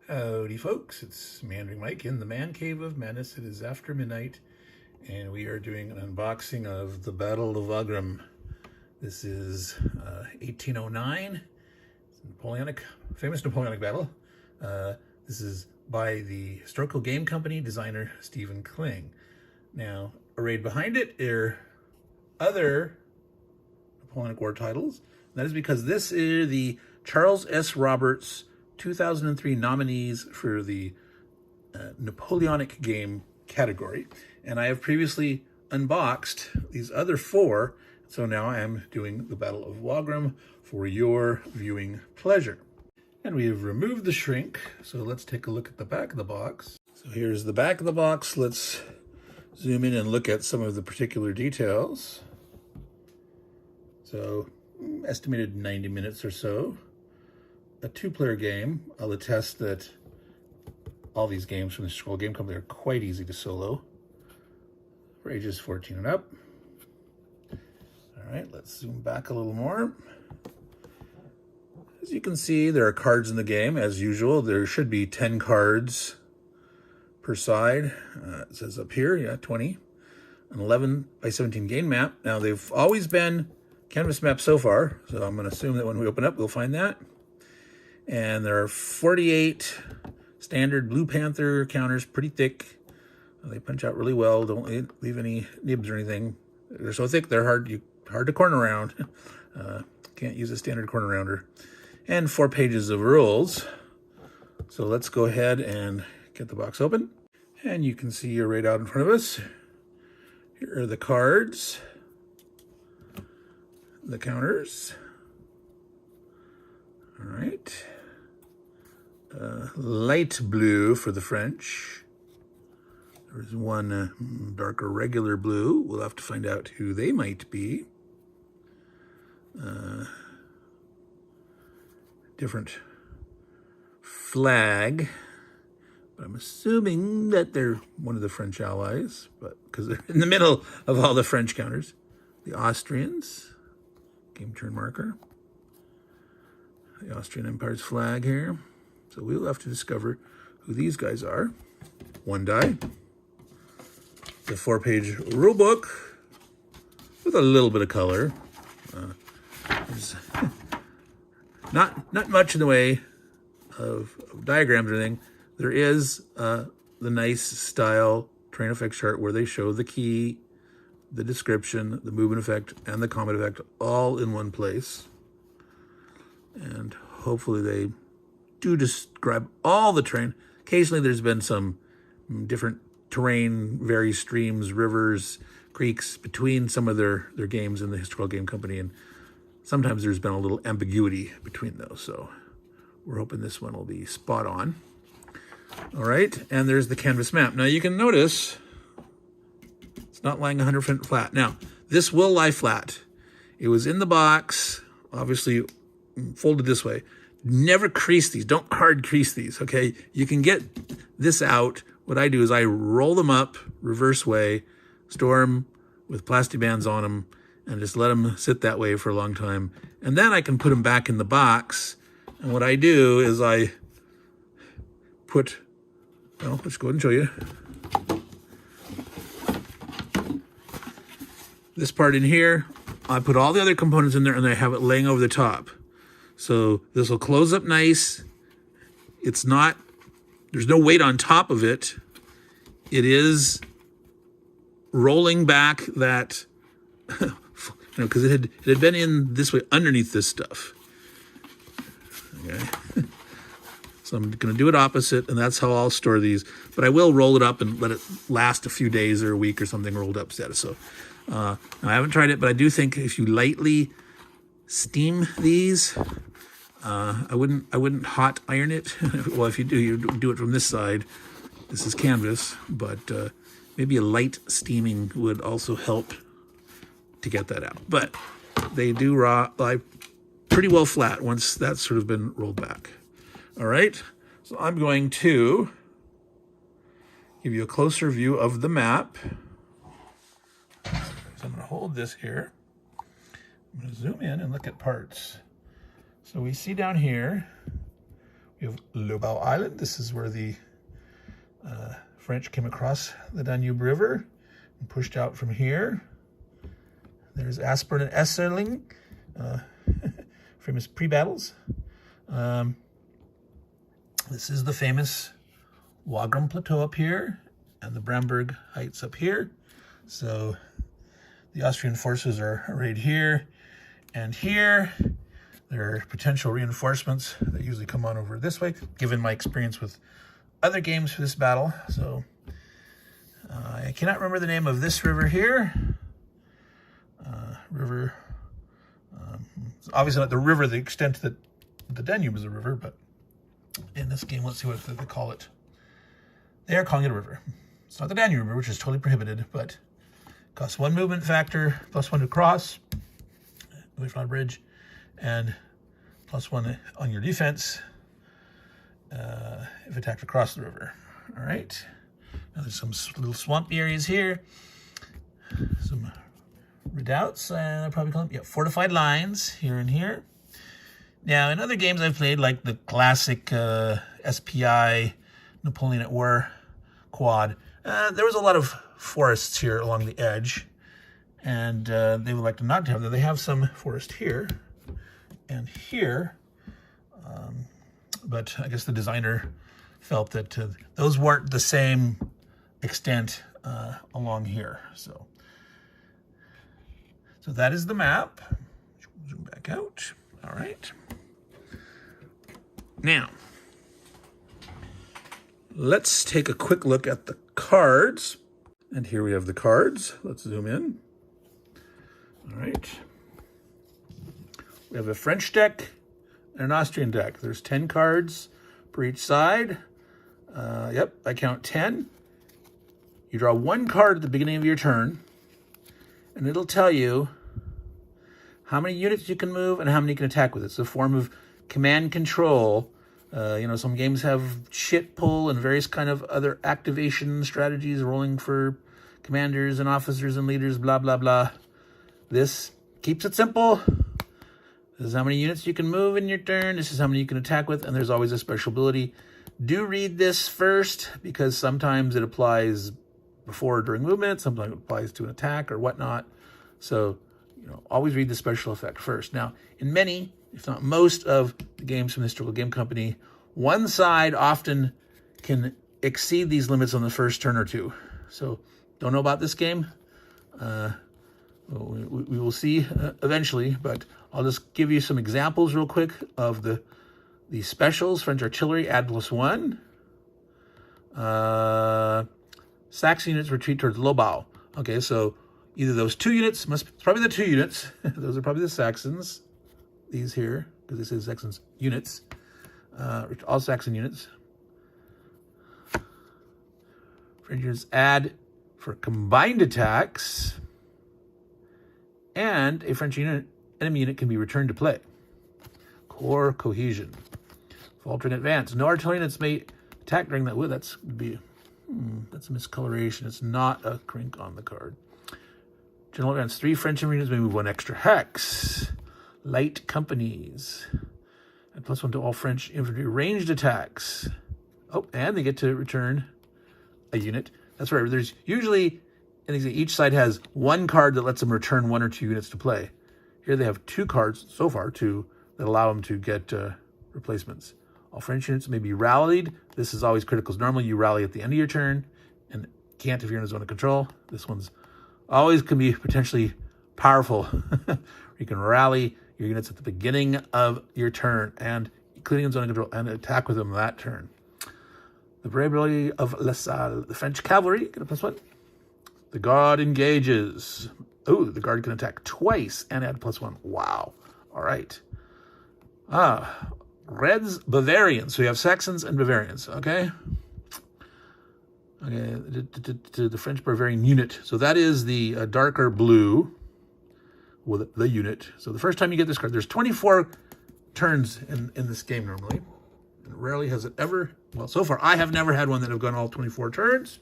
Howdy folks, it's Meandering Mike in the man cave of madness. It is after midnight and we are doing an unboxing of the Battle of Wagram. This is 1809. It's famous Napoleonic battle. This is by the historical game company designer Stephen Kling. Now, arrayed behind it are other Napoleonic War titles. That is because this is the Charles S. Roberts 2003 nominees for the Napoleonic game category. And I have previously unboxed these other four, so now I am doing the Battle of Wagram for your viewing pleasure. And we have removed the shrink, so let's take a look at the back of the box. So here's the back of the box. Let's zoom in and look at some of the particular details. So, estimated 90 minutes or so. A two-player game. I'll attest that all these games from the Scroll Game Company are quite easy to solo for ages 14 and up. All right, let's zoom back a little more. As you can see, there are cards in the game, as usual. There should be 10 cards per side. It says up here, yeah, 20. An 11 by 17 game map. Now, they've always been canvas maps so far, so I'm going to assume that when we open up, we'll find that. And there are 48 standard Blue Panther counters, pretty thick. They punch out really well. Don't leave any nibs or anything. They're so thick, they're hard to corner around. Can't use a standard corner rounder. And 4 pages of rules. So let's go ahead and get the box open. And you can see right out in front of us. Here are the cards, the counters. All right. Light blue for the French. There's one darker regular blue. We'll have to find out who they might be. Different flag, but I'm assuming that they're one of the French allies, but because they're in the middle of all the French counters. The Austrians, game turn marker. The Austrian Empire's flag here. So we'll have to discover who these guys are. One die. The 4-page rule book with a little bit of color. There's not much in the way of diagrams or anything. There is the nice style terrain effects chart where they show the key, the description, the movement effect, and the combat effect all in one place. And hopefully they do describe all the terrain. Occasionally there's been some different terrain, various streams, rivers, creeks between some of their games in the historical game company, and sometimes there's been a little ambiguity between those. So we're hoping this one will be spot on. All right, and there's the canvas map. Now you can notice it's not lying 100% flat. Now, this will lie flat. It was in the box, obviously folded this way. Never crease these. Don't hard crease these, okay? You can get this out. What I do is I roll them up reverse way, store them with plastic bands on them, and just let them sit that way for a long time. And then I can put them back in the box. And what I do is I put, well, let's go ahead and show you. This part in here, I put all the other components in there and I have it laying over the top. So this will close up nice. It's not, there's no weight on top of it. It is rolling back that, because it had been in this way underneath this stuff. Okay. So I'm going to do it opposite, and that's how I'll store these. But I will roll it up and let it last a few days or a week or something rolled up status. So now I haven't tried it, but I do think if you lightly steam these, I wouldn't hot iron it. Well, if you do, you do it from this side. This is canvas, but maybe a light steaming would also help to get that out. But they do lie pretty well flat once that's sort of been rolled back. All right, so I'm going to give you a closer view of the map. So I'm going to hold this here. I'm going to zoom in and look at parts. So we see down here You have Lobau Island. This is where the French came across the Danube River and pushed out from here. There's Aspern and Esserling, famous pre-battles. This is the famous Wagram Plateau up here and the Bramberg Heights up here. So the Austrian forces are arrayed here and here. There are potential reinforcements that usually come on over this way, given my experience with other games for this battle. So I cannot remember the name of this river here. It's obviously not the river, the extent that the Danube is a river, but in this game, let's see what they call it. They are calling it a river. It's not the Danube River, which is totally prohibited, but costs 1 movement factor, +1 to cross, away from a bridge, and +1 on your defense if attacked across the river. All right. Now there's some little swampy areas here, some redoubts, and I probably call them fortified lines here and here. Now, in other games I've played, like the classic SPI Napoleonic Era quad, there was a lot of forests here along the edge, and they would like to not have that. They have some forest here and here, but I guess the designer felt that those weren't the same extent along here. So that is the map. Zoom back out. All right. Now, let's take a quick look at the cards. And here we have the cards. Let's zoom in. All right. We have a French deck and an Austrian deck. There's 10 cards per each side. Yep, I count 10. You draw 1 card at the beginning of your turn, and it'll tell you how many units you can move and how many you can attack with it. It's a form of command control. Some games have shit pull and various kind of other activation strategies, rolling for commanders and officers and leaders, blah, blah, blah. This keeps it simple. This is how many units you can move in your turn. This is how many you can attack with, and there's always a special ability. Do read this first, because sometimes it applies before or during movement, sometimes it applies to an attack or whatnot. So, always read the special effect first. Now, in many, if not most of the games from the Historical Game Company, one side often can exceed these limits on the first turn or two. So, don't know about this game. We will see eventually, but I'll just give you some examples real quick of the specials. French artillery, add +1. Saxon units retreat towards Lobau. Okay, so either those 2 units, it's probably the 2 units. Those are probably the Saxons. These here, because this is Saxons units. All Saxon units. French units add for combined attacks. And a French enemy unit can be returned to play. Core cohesion. Faltering advance. No artillery units may attack during that. Well, that's a miscoloration. It's not a crink on the card. General advance. 3 French units may move 1 extra hex. Light companies. And +1 to all French infantry ranged attacks. Oh, and they get to return a unit. That's right. There's usually, each side has 1 card that lets them return 1 or 2 units to play. Here they have 2 cards so far that allow them to get replacements. All French units may be rallied. This is always critical, because normally you rally at the end of your turn and can't if you're in a zone of control. This one's always can be potentially powerful. You can rally your units at the beginning of your turn, and including in zone of control, and attack with them that turn. The brave ability of La Salle. The French cavalry, get a +1. The guard engages. Oh, the guard can attack twice and add +1. Wow. All right. Reds, Bavarians. So you have Saxons and Bavarians, okay? Okay, the French Bavarian unit. So that is the darker blue with the unit. So the first time you get this card, there's 24 turns in this game normally. And rarely has it ever, well, so far I have never had one that have gone all 24 turns.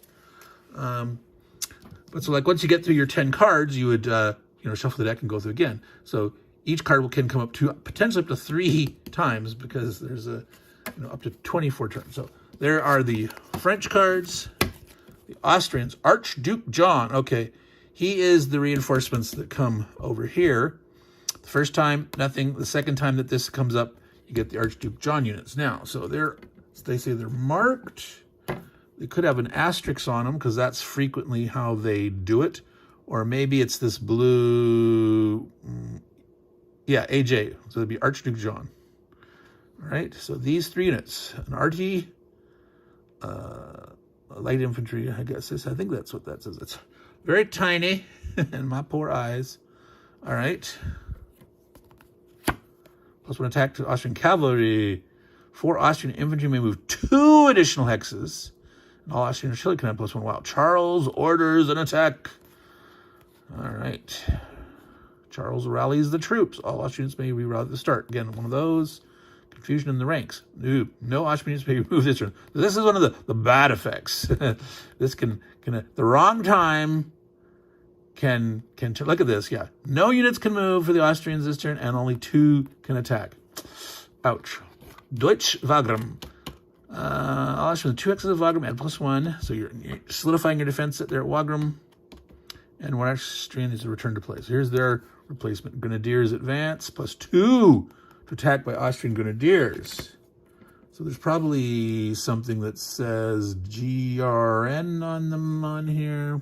But so like once you get through your 10 cards, you would, shuffle the deck and go through again. So each card can come up to potentially up to 3 times, because there's up to 24 turns. So there are the French cards. The Austrians, Archduke John. Okay, he is the reinforcements that come over here. The first time, nothing. The second time that this comes up, you get the Archduke John units. Now, so they say they're marked. They could have an asterisk on them because that's frequently how they do it. Or maybe it's this blue, yeah, AJ. So it'd be Archduke John. All right, so these 3 units, an RT, light infantry, I guess. I think that's what that says. It's very tiny, and my poor eyes. All right. +1 attack to Austrian cavalry. 4 Austrian infantry may move 2 additional hexes. And all Austrian artillery can have +1. Wow. Charles orders an attack. All right. Charles rallies the troops. All Austrians may reroute at the start. Again, one of those. Confusion in the ranks. No Austrian units may move this turn. This is one of the bad effects. This can the wrong time can look at this. Yeah, no units can move for the Austrians this turn, and only 2 can attack. Ouch. Deutsch Wagram. All Austrians 2 hexes of Wagram add +1. So you're solidifying your defense there at Wagram. And what Austrian is a return to place. Here's their replacement. Grenadiers advance +2 to attack by Austrian grenadiers. So there's probably something that says GRN on them on here.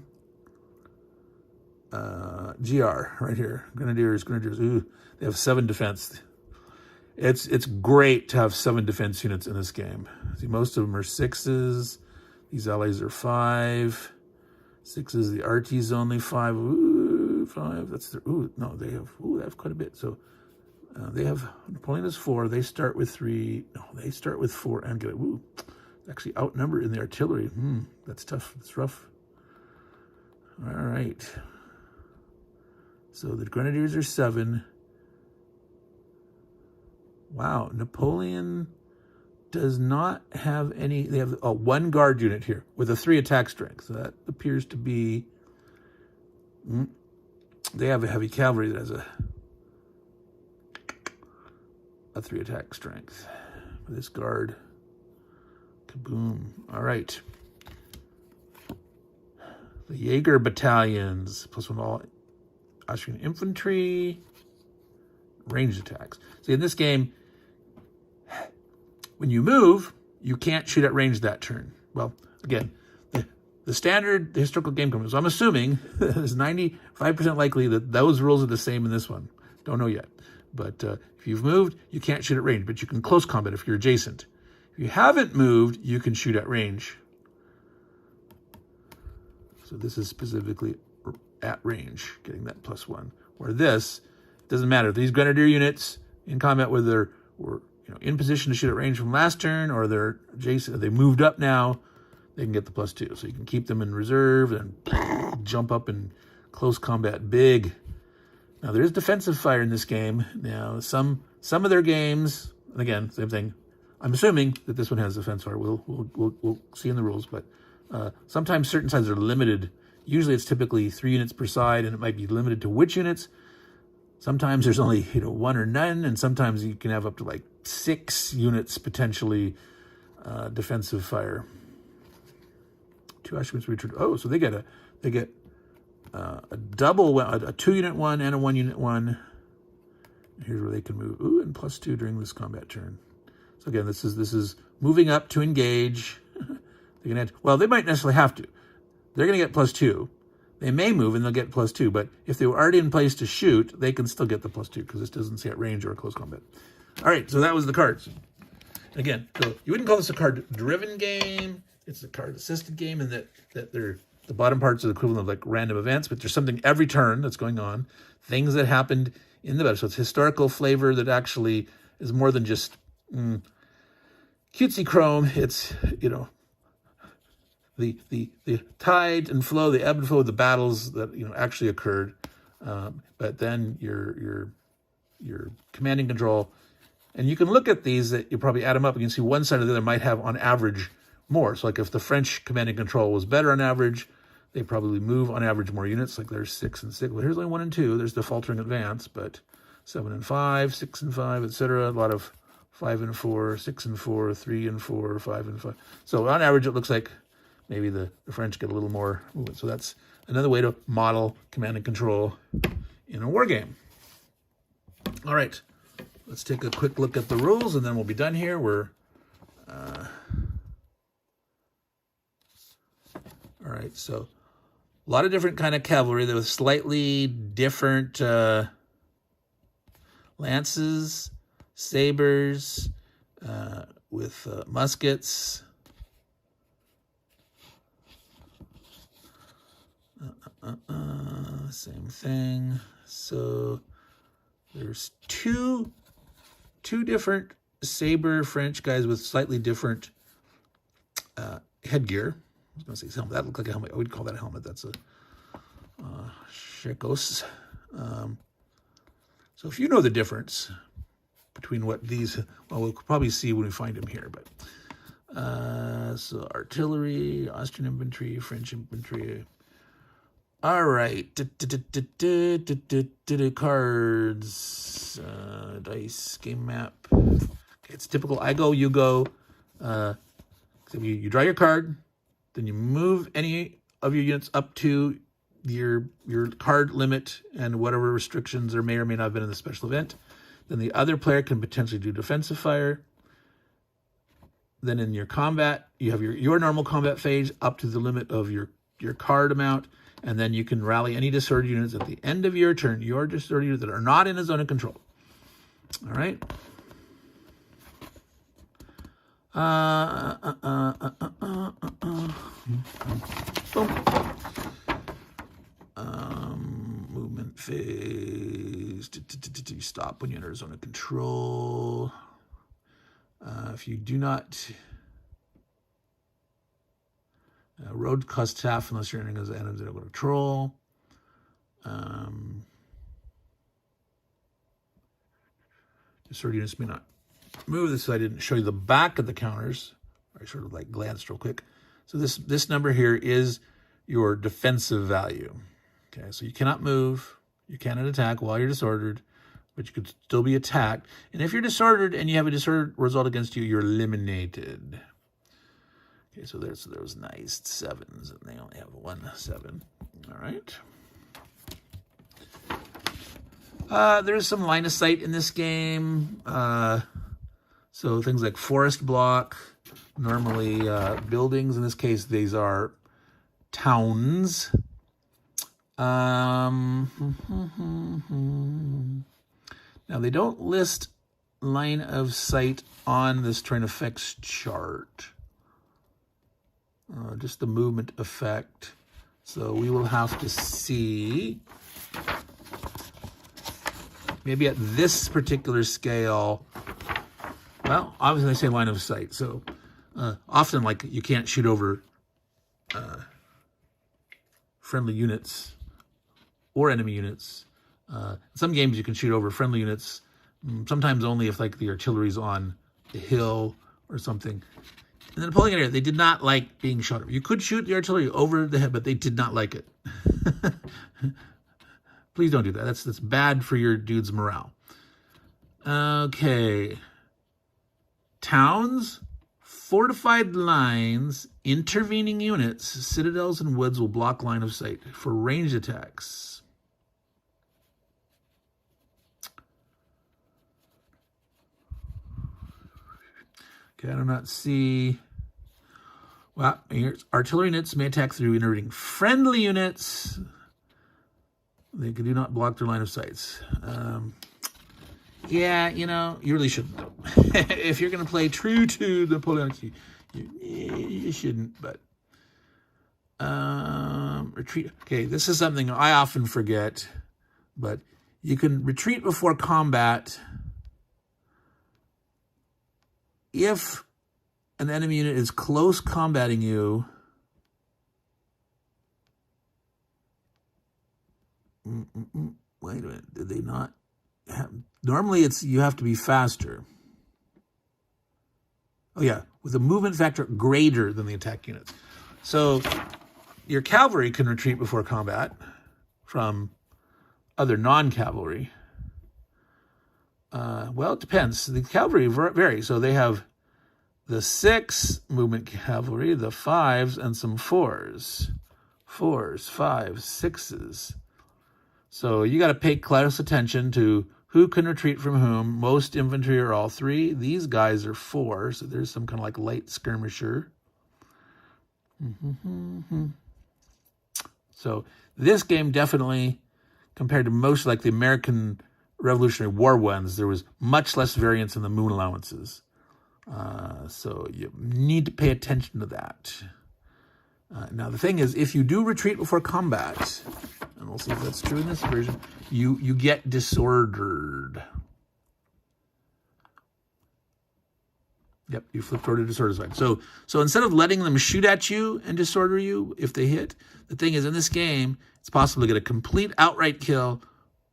GR right here. Grenadiers. Ooh, they have 7 defense. It's great to have 7 defense units in this game. See, most of them are 6s. These allies are 5. 6s. The RT's only 5. Ooh, 5. That's the. Ooh, no, they have. Ooh, they have quite a bit. So. They have Napoleon is 4. They start with 3. No, they start with 4 and get it. Woo, actually outnumbered in the artillery. That's tough. That's rough. All right. So the grenadiers are 7. Wow, Napoleon does not have any. They have 1 guard unit here with a 3 attack strength. So that appears to be. They have a heavy cavalry that has a 3 attack strength. This guard. Kaboom. All right. The Jaeger battalions, +1 all Austrian infantry. Ranged attacks. See, in this game, when you move, you can't shoot at range that turn. Well, again, the standard historical game comes. So I'm assuming it's 95% likely that those rules are the same in this one. Don't know yet. But if you've moved, you can't shoot at range, but you can close combat if you're adjacent. If you haven't moved, you can shoot at range. So this is specifically at range, getting that +1. Where this doesn't matter. These grenadier units in combat, whether were in position to shoot at range from last turn or they're adjacent, they moved up now, they can get the +2. So you can keep them in reserve and jump up in close combat big. Now, there is defensive fire in this game. Now, some of their games, and again, same thing. I'm assuming that this one has defensive fire. We'll see in the rules, but sometimes certain sides are limited. Usually, it's typically 3 units per side, and it might be limited to which units. Sometimes there's only 1 or none, and sometimes you can have up to like 6 units potentially defensive fire. 2 Auschwitz retreat. Oh, so they get a double, a 2-unit one and a 1-unit one. Here's where they can move. Ooh, and +2 during this combat turn. So again, this is moving up to engage. They can add, well, they might necessarily have to. They're going to get +2. They may move and they'll get +2, but if they were already in place to shoot, they can still get the +2 because this doesn't say at range or close combat. All right, so that was the cards. Again, so you wouldn't call this a card-driven game. It's a card-assisted game in that they're the bottom parts are the equivalent of like random events, but there's something every turn that's going on, things that happened in the battle. So it's historical flavor that actually is more than just cutesy chrome. It's the tide and flow, the ebb and flow of the battles that actually occurred. But then your command and control, and you can look at these that you probably add them up. You can see one side or the other might have on average more. So like if the French command and control was better on average, they probably move on average more units. Like there's 6 and 6. Well, here's only 1 and 2. There's the faltering advance, but 7 and 5, 6 and 5, etc. A lot of 5 and 4, 6 and 4, 3 and 4, 5 and 5. So on average, it looks like maybe the French get a little more movement. So that's another way to model command and control in a war game. All right, let's take a quick look at the rules, and then we'll be done here. All right, so a lot of different kind of cavalry. There was slightly different lances, sabers, with muskets. Same thing. So there's two different saber French guys with slightly different headgear. I was going to say helmet. That looked like a helmet. I would call that a helmet. That's a shekos. So if you know the difference between what these, well, we'll probably see when we find them here. But so artillery, Austrian infantry, French infantry. All right, cards, dice, game map. Okay, it's typical. I go, you go. You draw your card, then you move any of your units up to your card limit and whatever restrictions there may or may not have been in the special event. Then the other player can potentially do defensive fire. Then in your combat, you have your normal combat phase up to the limit of your card amount. And then you can rally any disordered units at the end of your turn, your disordered units that are not in a zone of control. All right. Boom. Movement phase. Stop when you're under a zone of control. If you do not... road costs half unless you're entering as enemies under control. Disordered units may not move. This I didn't show you the back of the counters. I sort of like glanced real quick. So this number here is your defensive value. Okay, so you cannot move. You cannot attack while you're disordered, but you could still be attacked. And if you're disordered and you have a disordered result against you, you're eliminated. Okay, so there's those nice 7s, and they only have 1 7. All right. There's some line of sight in this game. So things like forest block, normally buildings. In this case, these are towns. Now, they don't list line of sight on this terrain effects chart. Just the movement effect. So we will have to see, maybe at this particular scale, well, obviously they say line of sight. So often, like, you can't shoot over friendly units or enemy units. In some games you can shoot over friendly units, sometimes only if, like, the artillery's on the hill or something. In the Napoleonic Era, they did not like being shot over. You could shoot the artillery over the head, but they did not like it. Please don't do that. That's bad for your dude's morale. Okay. Towns, fortified lines, intervening units, citadels and woods will block line of sight for ranged attacks. Okay, I do not see. Well, here's artillery units may attack through intervening friendly units. They do not block their line of sights. Yeah, you know, you really shouldn't. If you're going to play true to the Napoleonic, you shouldn't. But retreat. Okay, this is something I often forget. But you can retreat before combat if an enemy unit is close combating you. Wait a minute. Did they not have... Normally, you have to be faster. Oh, yeah. With a movement factor greater than the attack units. So your cavalry can retreat before combat from other non-cavalry. Well, it depends. The cavalry vary. So they have the 6 movement cavalry, the 5s, and some 4s. 4s, 5s, 6s. So you got to pay close attention to who can retreat from whom. Most infantry are all 3. These guys are 4, so there's some kind of like light skirmisher. So this game definitely, compared to most like the American Revolutionary War ones, there was much less variance in the moon allowances. So you need to pay attention to that. Now the thing is, if you do retreat before combat, and we'll see if that's true in this version, you get disordered. Yep, you flipped over to disorder side. So instead of letting them shoot at you and disorder you if they hit, the thing is in this game, it's possible to get a complete outright kill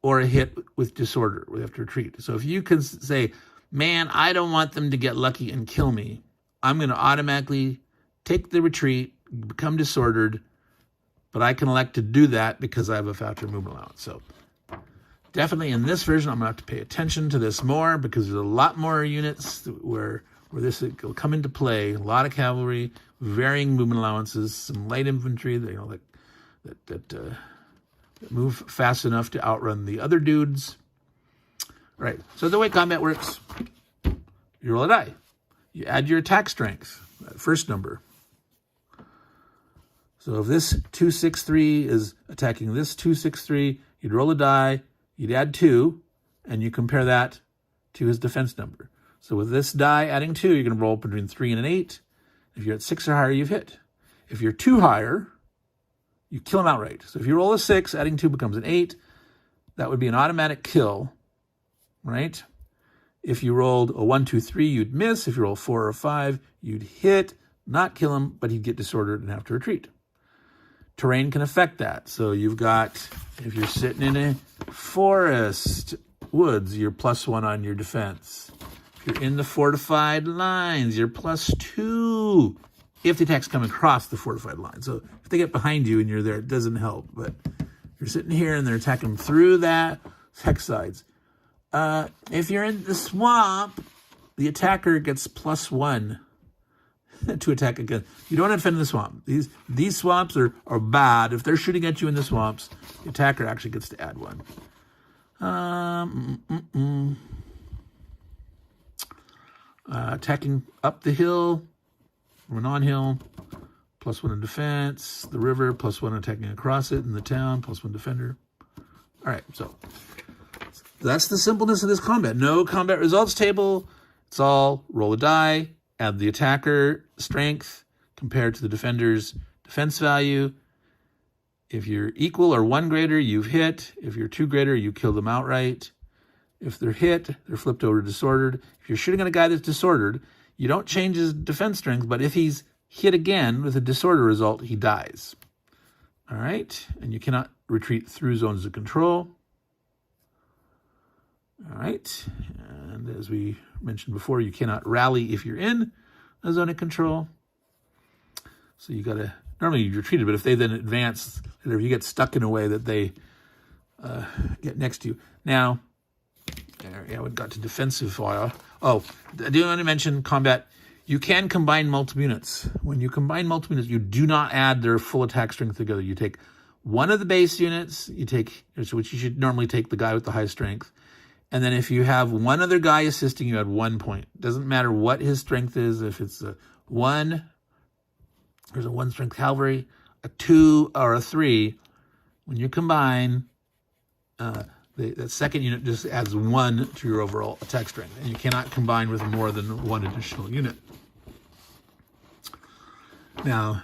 or a hit with disorder. We have to retreat. So if you can say, man, I don't want them to get lucky and kill me, I'm going to automatically take the retreat, become disordered, but I can elect to do that because I have a factor movement allowance. So definitely in this version, I'm going to have to pay attention to this more because there's a lot more units where this will come into play. A lot of cavalry, varying movement allowances, some light infantry that move fast enough to outrun the other dudes. All right, so the way combat works, you roll a die. You add your attack strength, that first number. So if this 263 is attacking this 263, you'd roll a die, you'd add 2, and you compare that to his defense number. So with this die adding 2, you're going to roll between 3 and an 8. If you're at 6 or higher, you've hit. If you're 2 higher, you kill him outright. So if you roll a 6, adding 2 becomes an 8. That would be an automatic kill, right? If you rolled a 1, 2, 3, you'd miss. If you roll 4 or 5, you'd hit, not kill him, but he'd get disordered and have to retreat. Terrain can affect that. So you've got, if you're sitting in a forest, woods, you're +1 on your defense. If you're in the fortified lines, you're +2 if the attack's coming across the fortified line. So if they get behind you and you're there, it doesn't help. But if you're sitting here and they're attacking through that, hex sides. If you're in the swamp, the attacker gets +1 to attack again. You don't have to defend the swamp. These swamps are bad. If they're shooting at you in the swamps, the attacker actually gets to add 1. Attacking up the hill, from an on-hill, +1 in defense. The river, +1 attacking across it. In the town, +1 defender. All right, so that's the simpleness of this combat. No combat results table. It's all roll a die, add the attacker strength compared to the defender's defense value. If you're equal or 1 greater, you've hit. If you're 2 greater, you kill them outright. If they're hit, they're flipped over to disordered. If you're shooting at a guy that's disordered, you don't change his defense strength, but if he's hit again with a disorder result, he dies. All right, and you cannot retreat through zones of control. All right, and as we mentioned before, you cannot rally if you're in a zone of control. So you got to, normally you retreated, but if they then advance, if you get stuck in a way that they get next to you. Now, yeah, we got to defensive fire. Oh, I do want to mention combat. You can combine multiple units. When you combine multiple units, you do not add their full attack strength together. You take one of the base units, which you should normally take the guy with the high strength. And then if you have one other guy assisting, you add 1 point. Doesn't matter what his strength is. If it's a 1, there's a 1 strength cavalry, a 2, or a 3. When you combine, that second unit just adds 1 to your overall attack strength. And you cannot combine with more than 1 additional unit. Now,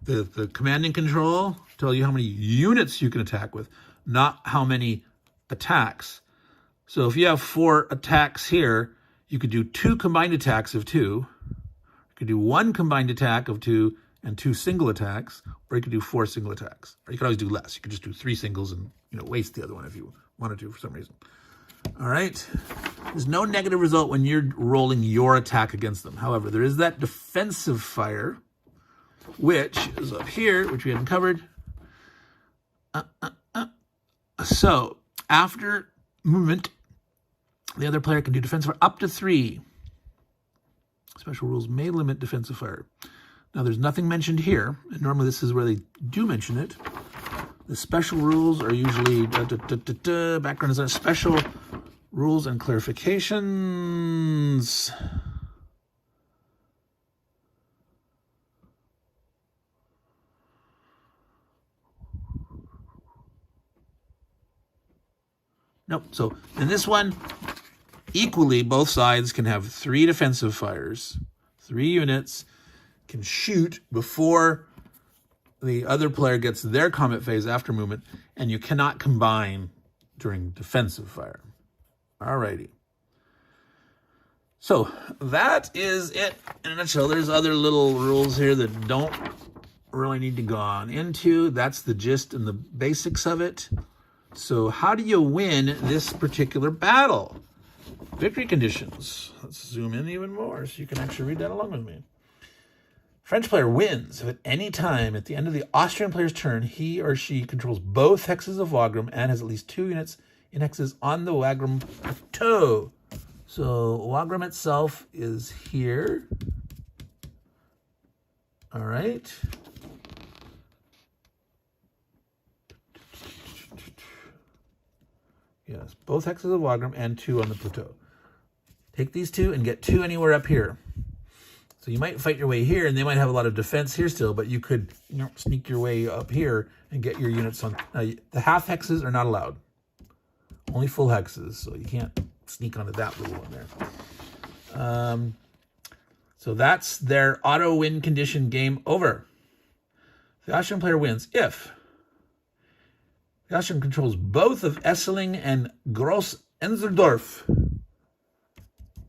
the command and control tell you how many units you can attack with, not how many attacks. So if you have 4 attacks here, you could do 2 combined attacks of 2. You could do 1 combined attack of 2 and 2 single attacks, or you could do 4 single attacks. Or you could always do less. You could just do 3 singles and waste the other one if you wanted to for some reason. All right. There's no negative result when you're rolling your attack against them. However, there is that defensive fire, which is up here, which we haven't covered. So after movement, The other player can do defensive fire up to 3. Special rules may limit defensive fire. Now, there's nothing mentioned here, and normally this is where they do mention it. The special rules are usually background is on special rules and clarifications. Nope. So in this one, equally, both sides can have 3 defensive fires. 3 units can shoot before the other player gets their combat phase after movement, and you cannot combine during defensive fire. Alrighty. So that is it in a nutshell. There's other little rules here that don't really need to go on into. That's the gist and the basics of it. So how do you win this particular battle? Victory conditions. Let's zoom in even more so you can actually read that along with me. French player wins if at any time at the end of the Austrian player's turn, he or she controls both hexes of Wagram and has at least 2 units in hexes on the Wagram plateau. So Wagram itself is here. All right. Yes, both hexes of Wagram and 2 on the plateau. Take these 2 and get 2 anywhere up here. So you might fight your way here, and they might have a lot of defense here still, but you could sneak your way up here and get your units on. The half hexes are not allowed. Only full hexes, so you can't sneak onto that little one there. So that's their auto win condition. Game over. The Austrian player wins if the Austrian controls both of Esseling and Gross Enzerdorf.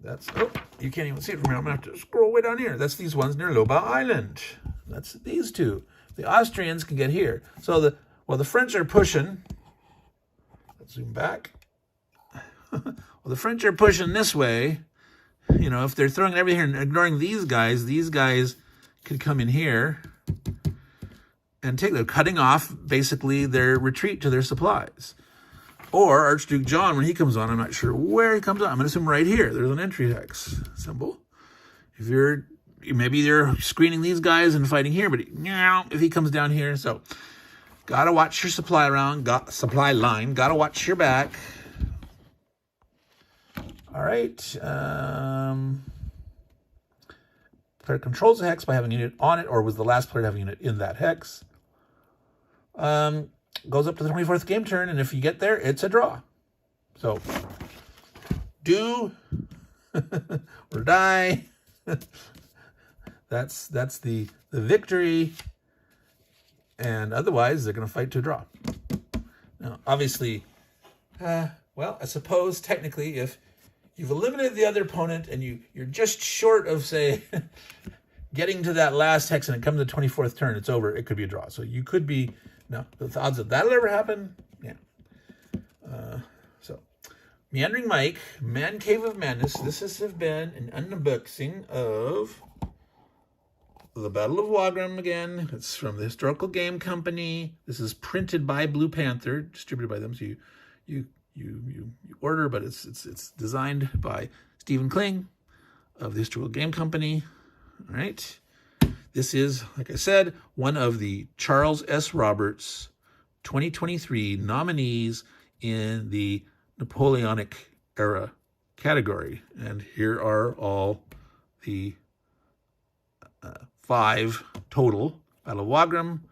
That's, oh, you can't even see it from here. I'm going to have to scroll way down here. That's these ones near Loba Island. That's these 2. The Austrians can get here. So the French are pushing. Let's zoom back. Well, the French are pushing this way. You know, if they're throwing everything here and ignoring these guys could come in here and they're cutting off basically their retreat to their supplies. Or Archduke John, when he comes on, I'm not sure where he comes on. I'm going to assume right here. There's an entry hex symbol. If maybe they're screening these guys and fighting here, but if he comes down here, so gotta watch your supply line. Gotta watch your back. All right. Player controls a hex by having a unit on it, or was the last player to have a unit in that hex. Goes up to the 24th game turn, and if you get there, it's a draw. So, do or die. That's the victory, and otherwise they're going to fight to a draw. Now, obviously, well, I suppose technically, if you've eliminated the other opponent and you're just short of, say, getting to that last hex, and it comes to the 24th turn, it's over. It could be a draw. So you could be. No, the odds that that'll ever happen, yeah. So, Meandering Mike, Man Cave of Madness. This has been an unboxing of the Battle of Wagram again. It's from the Historical Game Company. This is printed by Blue Panther, distributed by them. So you order, but it's designed by Stephen Kling of the Historical Game Company. All right. This is, like I said, one of the Charles S. Roberts 2023 nominees in the Napoleonic Era category. And here are all the 5 total. Battle of Wagram,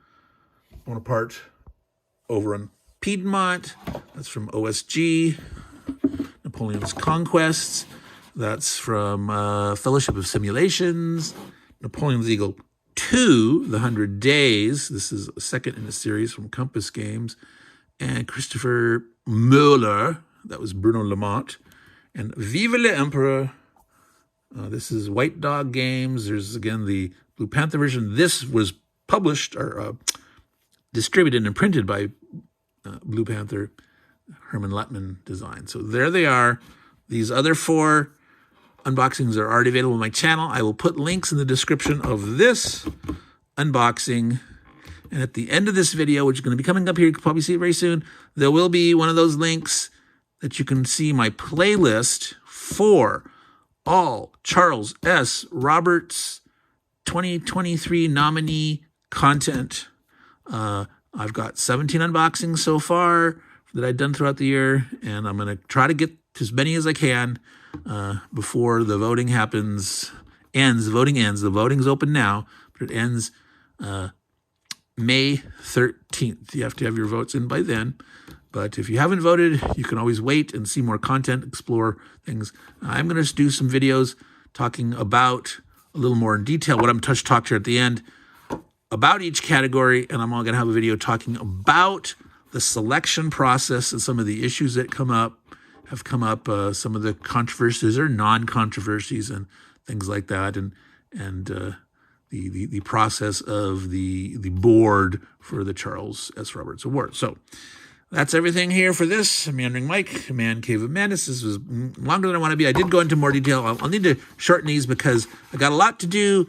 Bonaparte over in Piedmont. That's from OSG. Napoleon's Conquests. That's from Fellowship of Simulations. Napoleon's Eagle 2, The 100 Days. This is a second in a series from Compass Games. And Christopher Mueller. That was Bruno Lamont. And Vive l'Empereur. This is White Dog Games. There's, again, the Blue Panther version. This was published or distributed and printed by Blue Panther, Herman Lettman design. So there they are. These other 4 unboxings are already available on my channel. I will put links in the description of this unboxing. And at the end of this video, which is going to be coming up here, you can probably see it very soon, there will be one of those links that you can see my playlist for all Charles S. Roberts 2023 nominee content. I've got 17 unboxings so far that I've done throughout the year, and I'm going to try to get as many as I can before the voting ends. The voting ends. The voting's open now, but it ends May 13th. You have to have your votes in by then. But if you haven't voted, you can always wait and see more content, explore things. I'm going to do some videos talking about a little more in detail what I'm talked here at the end about each category, and I'm all going to have a video talking about the selection process and some of the issues that have come up, some of the controversies or non-controversies and things like that, and the process of the board for the Charles S. Roberts Award. So that's everything here for this. Meandering Mike, Man Cave of Madness. This was longer than I want to be. I did go into more detail. I'll need to shorten these because I got a lot to do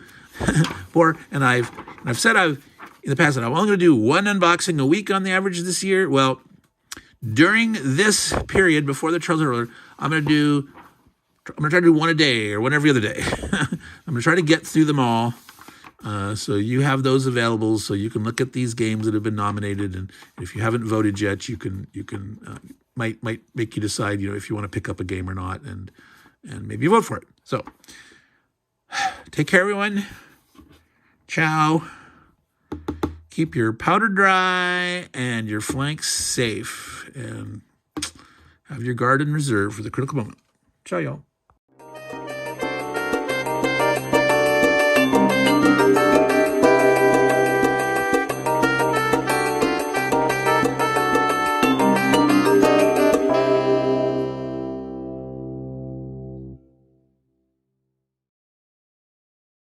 and I've said in the past that I'm only going to do one unboxing a week on the average this year. Well, during this period before the Charles Award, I'm going to try to do one a day or one every other day. I'm going to try to get through them all. So you have those available, so you can look at these games that have been nominated, and if you haven't voted yet, you can might make you decide, if you want to pick up a game or not, and maybe vote for it. So take care, everyone. Ciao. Keep your powder dry and your flanks safe, and have your guard in reserve for the critical moment. Ciao, y'all.